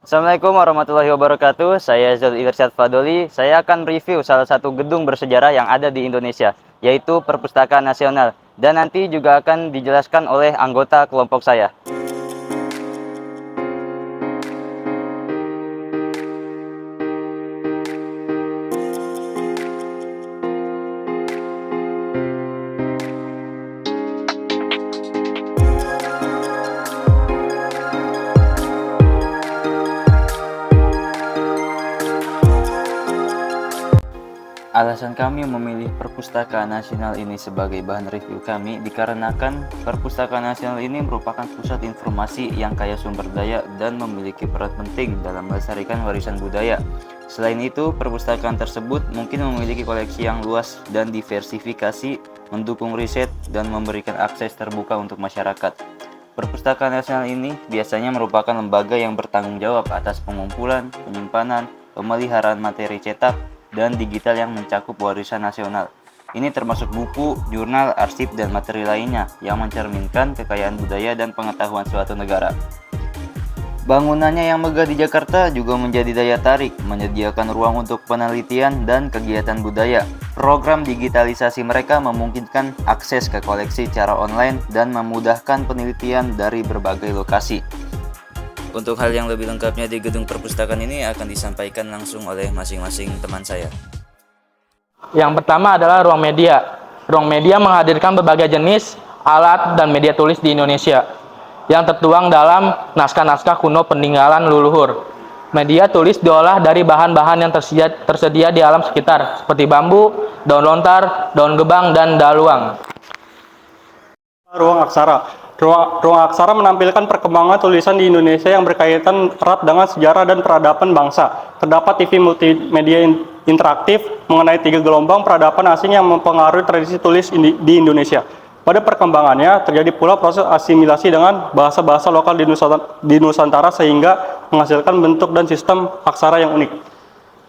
Assalamualaikum warahmatullahi wabarakatuh. Saya Zul Irsyad Fadoli. Saya akan review salah satu gedung bersejarah yang ada di Indonesia, yaitu Perpustakaan Nasional. Dan nanti juga akan dijelaskan oleh anggota kelompok saya. Alasan kami memilih Perpustakaan Nasional ini sebagai bahan review kami dikarenakan Perpustakaan Nasional ini merupakan pusat informasi yang kaya sumber daya dan memiliki peran penting dalam melestarikan warisan budaya. Selain itu, perpustakaan tersebut mungkin memiliki koleksi yang luas dan diversifikasi, mendukung riset, dan memberikan akses terbuka untuk masyarakat. Perpustakaan Nasional ini biasanya merupakan lembaga yang bertanggung jawab atas pengumpulan, penyimpanan, pemeliharaan materi cetak, dan digital yang mencakup warisan nasional. Ini termasuk buku, jurnal, arsip, dan materi lainnya yang mencerminkan kekayaan budaya dan pengetahuan suatu negara. Bangunannya yang megah di Jakarta juga menjadi daya tarik, menyediakan ruang untuk penelitian dan kegiatan budaya. Program digitalisasi mereka memungkinkan akses ke koleksi secara online dan memudahkan penelitian dari berbagai lokasi. Untuk hal yang lebih lengkapnya di gedung perpustakaan ini akan disampaikan langsung oleh masing-masing teman saya. Yang pertama adalah ruang media. Ruang media menghadirkan berbagai jenis alat dan media tulis di Indonesia yang tertuang dalam naskah-naskah kuno peninggalan leluhur. Media tulis diolah dari bahan-bahan yang tersedia di alam sekitar, seperti bambu, daun lontar, daun gebang, dan daluang. Ruang aksara. Ruang aksara menampilkan perkembangan tulisan di Indonesia yang berkaitan erat dengan sejarah dan peradaban bangsa. Terdapat TV multimedia interaktif mengenai 3 gelombang peradaban asing yang mempengaruhi tradisi tulis di Indonesia. Pada perkembangannya, terjadi pula proses asimilasi dengan bahasa-bahasa lokal di Nusantara sehingga menghasilkan bentuk dan sistem aksara yang unik.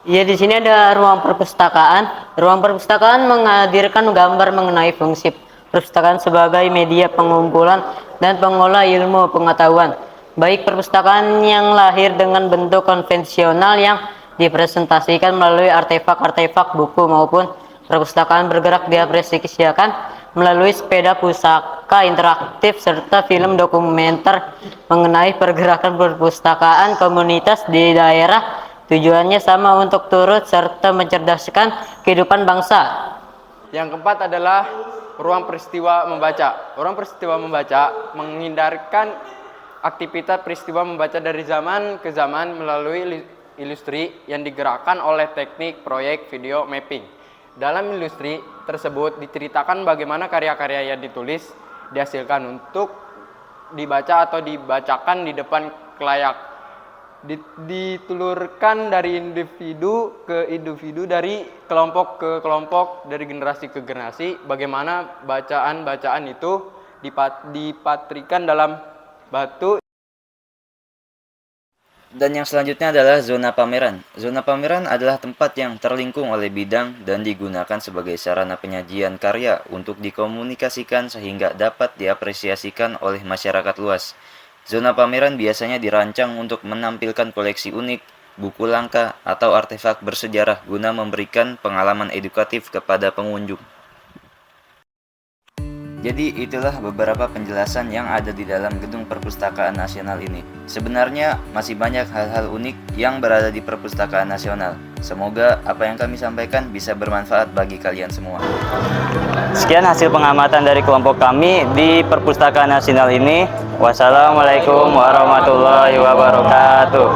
Ya, di sini ada ruang perpustakaan. Ruang perpustakaan menghadirkan gambar mengenai fungsi perpustakaan sebagai media pengumpulan dan pengolah ilmu pengetahuan. Baik perpustakaan yang lahir dengan bentuk konvensional yang dipresentasikan melalui artefak-artefak buku maupun perpustakaan bergerak diapresiasikan melalui sepeda pusaka interaktif serta film dokumenter mengenai pergerakan perpustakaan komunitas di daerah. Tujuannya sama, untuk turut serta mencerdaskan kehidupan bangsa. Yang keempat adalah ruang peristiwa membaca. Ruang peristiwa membaca menghindarkan aktivitas peristiwa membaca dari zaman ke zaman melalui industri yang digerakkan oleh teknik proyek video mapping. Dalam industri tersebut diceritakan bagaimana karya-karya yang ditulis dihasilkan untuk dibaca atau dibacakan di depan kelayak. Ditulurkan dari individu ke individu, dari kelompok ke kelompok, dari generasi ke generasi, bagaimana bacaan-bacaan itu dipatrikan dalam batu. Dan yang selanjutnya adalah zona pameran. Zona pameran adalah tempat yang terlingkung oleh bidang dan digunakan sebagai sarana penyajian karya untuk dikomunikasikan sehingga dapat diapresiasikan oleh masyarakat luas. Zona pameran biasanya dirancang untuk menampilkan koleksi unik, buku langka, atau artefak bersejarah guna memberikan pengalaman edukatif kepada pengunjung. Jadi itulah beberapa penjelasan yang ada di dalam gedung Perpustakaan Nasional ini. Sebenarnya masih banyak hal-hal unik yang berada di Perpustakaan Nasional. Semoga apa yang kami sampaikan bisa bermanfaat bagi kalian semua. Sekian hasil pengamatan dari kelompok kami di Perpustakaan Nasional ini. Wassalamualaikum warahmatullahi wabarakatuh.